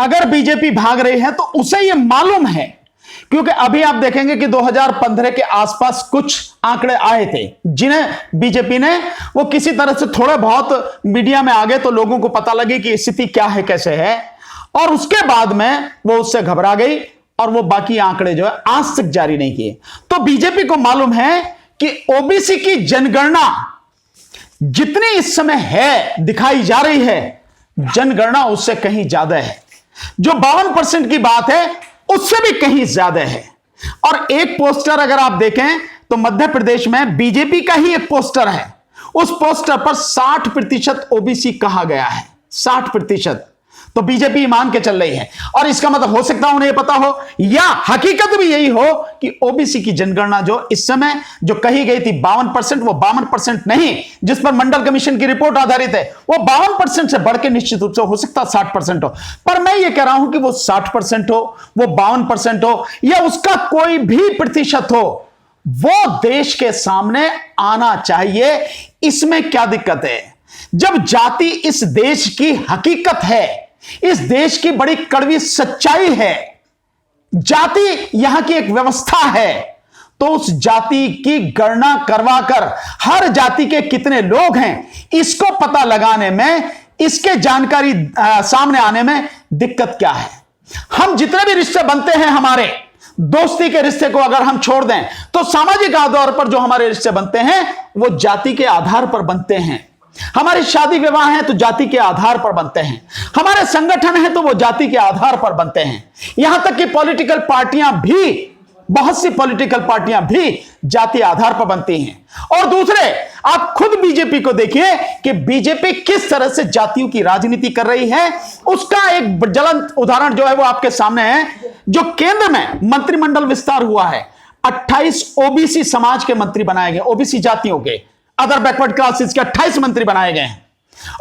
अगर बीजेपी भाग रही है तो उसे यह मालूम है, क्योंकि अभी आप देखेंगे कि 2015 के आसपास कुछ आंकड़े आए थे जिन्हें बीजेपी ने वो किसी तरह से थोड़े बहुत मीडिया में आ गए तो लोगों को पता लगे कि स्थिति क्या है, कैसे है, और उसके बाद में वो उससे घबरा गई और वो बाकी आंकड़े जो है आज तक जारी नहीं किए। तो बीजेपी को मालूम है कि ओबीसी की जनगणना जितनी इस समय है, दिखाई जा रही है, जनगणना उससे कहीं ज्यादा है। जो 52% की बात है उससे भी कहीं ज्यादा है। और एक पोस्टर अगर आप देखें तो मध्य प्रदेश में बीजेपी का ही एक पोस्टर है, उस पोस्टर पर 60% ओबीसी कहा गया है, 60%। तो बीजेपी मान के चल रही है, और इसका मतलब हो सकता है उन्हें पता हो या हकीकत भी यही हो कि ओबीसी की जनगणना जो इस समय जो कही गई थी 52%, वो 52% नहीं, जिस पर मंडल कमीशन की रिपोर्ट आधारित है, वो 52% से बढ़ के निश्चित रूप से हो सकता है 60% हो। पर मैं ये कह रहा हूं कि वो 60% हो, वो 52% हो, या उसका कोई भी प्रतिशत हो, वो देश के सामने आना चाहिए। इसमें क्या दिक्कत है? जब जाति इस देश की हकीकत है, इस देश की बड़ी कड़वी सच्चाई है, जाति यहां की एक व्यवस्था है, तो उस जाति की गणना करवाकर हर जाति के कितने लोग हैं इसको पता लगाने में, इसके जानकारी सामने आने में दिक्कत क्या है? हम जितने भी रिश्ते बनते हैं, हमारे दोस्ती के रिश्ते को अगर हम छोड़ दें तो सामाजिक आधार पर जो हमारे रिश्ते बनते हैं वो जाति के आधार पर बनते हैं। हमारी शादी विवाह है तो जाति के आधार पर बनते हैं, हमारे संगठन है तो वो जाति के आधार पर बनते हैं। यहां तक कि पॉलिटिकल पार्टियां भी, बहुत सी पॉलिटिकल पार्टियां भी जाति आधार पर बनती हैं। और दूसरे, आप खुद बीजेपी को देखिए कि बीजेपी किस तरह से जातियों की राजनीति कर रही है, उसका एक ज्वलंत उदाहरण जो है वो आपके सामने है। जो केंद्र में मंत्रिमंडल विस्तार हुआ है, 28 ओबीसी समाज के मंत्री बनाए गए, ओबीसी जातियों के, अदर बैकवर्ड क्लासेस के 28 मंत्री बनाए गए हैं।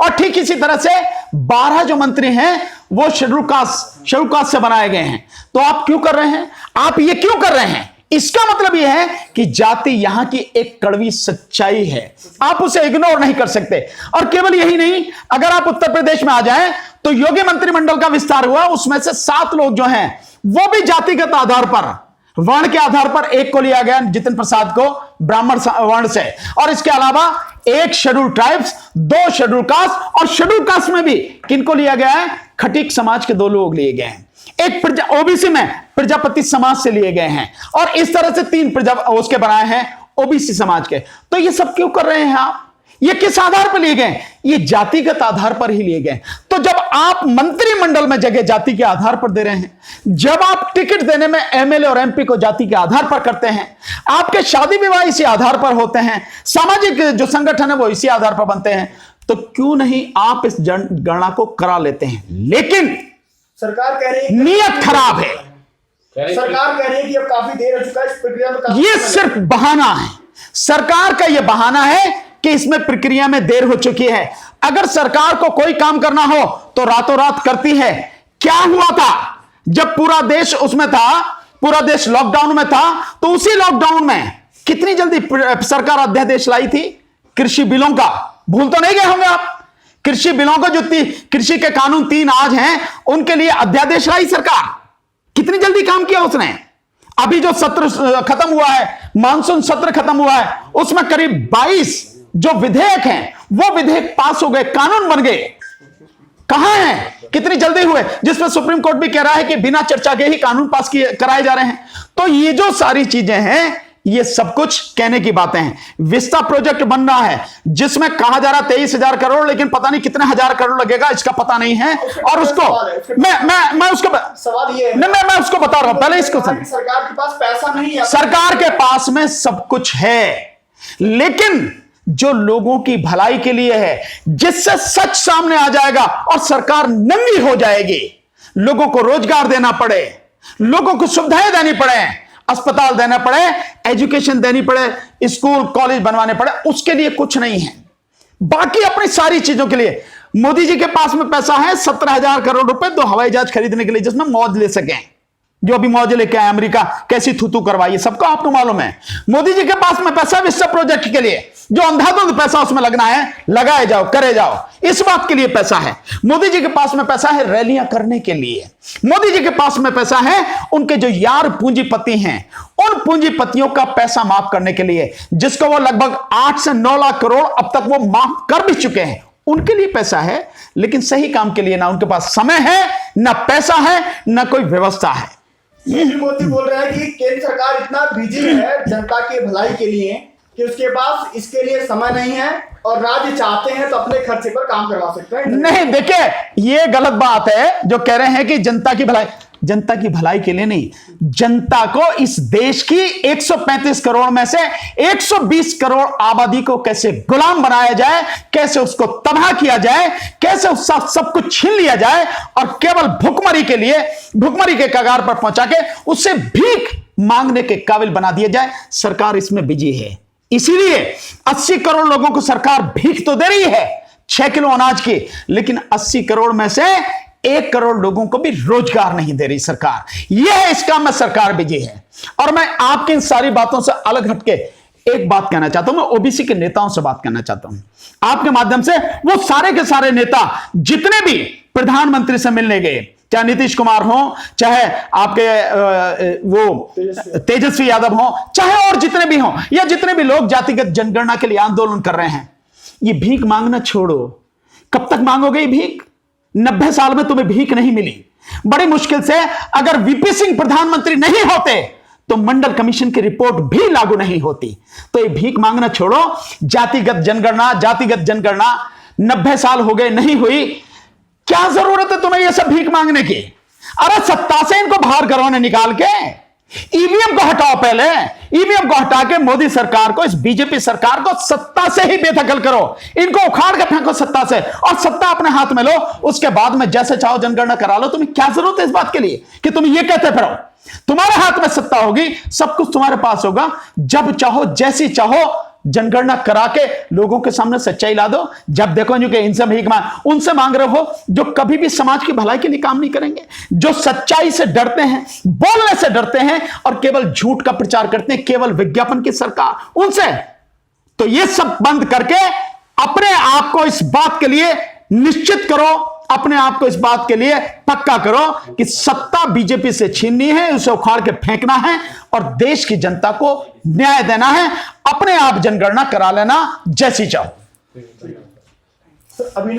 और ठीक इसी तरह से 12 जो मंत्री हैं वो शेड्यूल कास्ट से बनाए गए हैं। तो आप क्यों कर रहे हैं? आप ये क्यों कर रहे हैं? इसका मतलब यह है कि जाति यहां की एक कड़वी सच्चाई है, आप उसे इग्नोर नहीं कर सकते। और केवल यही नहीं, अगर आप उत्तर प्रदेश में आ जाएं तो योगी मंत्रिमंडल का विस्तार हुआ, उसमें से 7 लोग जो हैं वो भी जातिगत आधार पर, वर्ण के आधार पर एक को लिया गया, जितिन प्रसाद को ब्राह्मण वर्ण से, और इसके अलावा 1 शेड्यूल ट्राइब्स, 2 शेड्यूल कास्ट, और शेड्यूल कास्ट में भी किनको लिया गया है? खटीक समाज के 2 लोग लिए गए हैं। एक ओबीसी में प्रजापति समाज से लिए गए हैं, और इस तरह से 3 उसके बनाए हैं ओबीसी समाज के। तो ये सब क्यों कर रहे हैं आप? ये किस आधार पर लिए गए? ये जातिगत आधार पर ही लिए गए। तो जब आप मंत्रिमंडल में जगह जाति के आधार पर दे रहे हैं, जब आप टिकट देने में एमएलए और एमपी को जाति के आधार पर करते हैं, आपके शादी विवाह इसी आधार पर होते हैं, सामाजिक जो संगठन है वो इसी आधार पर बनते हैं, तो क्यों नहीं आप इस जनगणना को करा लेते हैं? लेकिन सरकार कह रही है नियत खराब है। सरकार कह रही है कि अब काफी देर हो चुका है इस प्रक्रिया में। ये सिर्फ बहाना है, सरकार का यह बहाना है कि इसमें प्रक्रिया में देर हो चुकी है। अगर सरकार को कोई काम करना हो तो रातों रात करती है। क्या हुआ था जब पूरा देश उसमें था, पूरा देश लॉकडाउन में था, तो उसी लॉकडाउन में कितनी जल्दी सरकार अध्यादेश लाई थी कृषि बिलों का? भूल तो नहीं गए होंगे आप? कृषि बिलों का जो कृषि के कानून 3 आज हैं उनके लिए अध्यादेश लाई सरकार। कितनी जल्दी काम किया उसने। अभी जो सत्र खत्म हुआ है, मानसून सत्र खत्म हुआ है, उसमें करीब 22 जो विधेयक हैं वो विधेयक पास हो गए, कानून बन गए। कहां हैं? कितनी जल्दी हुए, जिसमें सुप्रीम कोर्ट भी कह रहा है कि बिना चर्चा के ही कानून पास कराए जा रहे हैं। तो ये जो सारी चीजें हैं ये सब कुछ कहने की बातें हैं। विस्ता प्रोजेक्ट बन रहा है जिसमें कहा जा रहा 23,000 करोड़, लेकिन पता नहीं कितने हजार करोड़ लगेगा, इसका पता नहीं है। और उसको मैं उसको सवाल ये है, मैं उसको बता रहा हूं, पहले इसको सरकार के पास पैसा नहीं है। सरकार के पास में सब कुछ है, लेकिन जो लोगों की भलाई के लिए है, जिससे सच सामने आ जाएगा और सरकार नंगी हो जाएगी, लोगों को रोजगार देना पड़े, लोगों को सुविधाएं देनी पड़े, अस्पताल देना पड़े, एजुकेशन देनी पड़े, स्कूल कॉलेज बनवाने पड़े, उसके लिए कुछ नहीं है। बाकी अपनी सारी चीजों के लिए मोदी जी के पास में पैसा है 17,000 करोड़ रुपए 2 हवाई जहाज खरीदने के लिए, जिसमें मौज ले सकें। जो अभी मौजे लेके आए अमेरिका, कैसी थूथू करवाई, सबको आपको मालूम है। मोदी जी के पास में पैसा विश्व प्रोजेक्ट के लिए, जो अंधाधुंध पैसा उसमें लगना है, लगाए जाओ, करे जाओ, इस बात के लिए पैसा है। मोदी जी के पास में पैसा है रैलियां करने के लिए। मोदी जी के पास में पैसा है उनके जो यार पूंजीपति हैं, उन पूंजीपतियों का पैसा माफ करने के लिए, जिसको वो लगभग 8 से 9 लाख करोड़ अब तक वो माफ कर भी चुके हैं, उनके लिए पैसा है। लेकिन सही काम के लिए ना उनके पास समय है, ना पैसा है, ना कोई व्यवस्था है। मोदी बोल रहे हैं कि केंद्र सरकार इतना बिजी है जनता के भलाई के लिए कि उसके पास इसके लिए समय नहीं है, और राज्य चाहते हैं तो अपने खर्चे पर काम करवा सकते हैं। नहीं, देखिए, ये गलत बात है जो कह रहे हैं कि जनता की भलाई, जनता की भलाई के लिए नहीं, जनता को इस देश की 135 करोड़ में से 120 करोड़ आबादी को कैसे गुलाम बनाया जाए, कैसे उसको तबाह किया जाए, कैसे उसका सब कुछ छीन लिया जाए और केवल भुखमरी के लिए, भुखमरी के कगार पर पहुंचा के उससे भीख मांगने के काबिल बना दिया जाए, सरकार इसमें बिजी है। इसीलिए 80 करोड़ लोगों को सरकार भीख तो दे रही है 6 किलो अनाज की, लेकिन 80 करोड़ में से 1 करोड़ लोगों को भी रोजगार नहीं दे रही सरकार। यह है इस काम में सरकार बिजी है। और मैं आपकी इन सारी बातों से अलग हटके एक बात कहना चाहता हूं, मैं ओबीसी के नेताओं से बात करना चाहता हूं आपके माध्यम से। वो सारे के सारे नेता जितने भी प्रधानमंत्री से मिलने गए, चाहे नीतीश कुमार हो, चाहे आपके वो तेजस्वी यादव हो, चाहे और जितने भी हो, या जितने भी लोग जातिगत जनगणना के लिए आंदोलन कर रहे हैं, ये भीख मांगना छोड़ो। कब तक मांगोगे ये भीख? 90 साल में तुम्हें भीख नहीं मिली। बड़ी मुश्किल से अगर वीपी सिंह प्रधानमंत्री नहीं होते तो मंडल कमीशन की रिपोर्ट भी लागू नहीं होती। तो ये भीख मांगना छोड़ो। जातिगत जनगणना 90 साल हो गए, नहीं हुई। क्या जरूरत है तुम्हें ये सब भीख मांगने की? अरे सत्ता से इनको बाहर करो ना, निकाल के ईवीएम को हटाओ। पहले ईवीएम को हटा के मोदी सरकार को, इस बीजेपी सरकार को सत्ता से ही बेदखल करो। इनको उखाड़ के फेंको सत्ता से और सत्ता अपने हाथ में लो। उसके बाद में जैसे चाहो जनगणना करा लो। तुम्हें क्या जरूरत है इस बात के लिए कि तुम ये कहते फिरो? तुम्हारे हाथ में सत्ता होगी, सब कुछ तुम्हारे पास होगा। जब चाहो, जैसी चाहो जनगणना करा के लोगों के सामने सच्चाई ला दो। जब देखो जो कि इनसे भीख मांग, उनसे मांग रहे हो जो कभी भी समाज की भलाई के लिए काम नहीं करेंगे, जो सच्चाई से डरते हैं, बोलने से डरते हैं और केवल झूठ का प्रचार करते हैं, केवल विज्ञापन की सरकार, उनसे। तो ये सब बंद करके अपने आप को इस बात के लिए निश्चित करो, अपने आप को इस बात के लिए पक्का करो कि सत्ता बीजेपी से छीननी है, उसे उखाड़ के फेंकना है और देश की जनता को न्याय देना है। अपने आप जनगणना करा लेना जैसी चाहो। अभी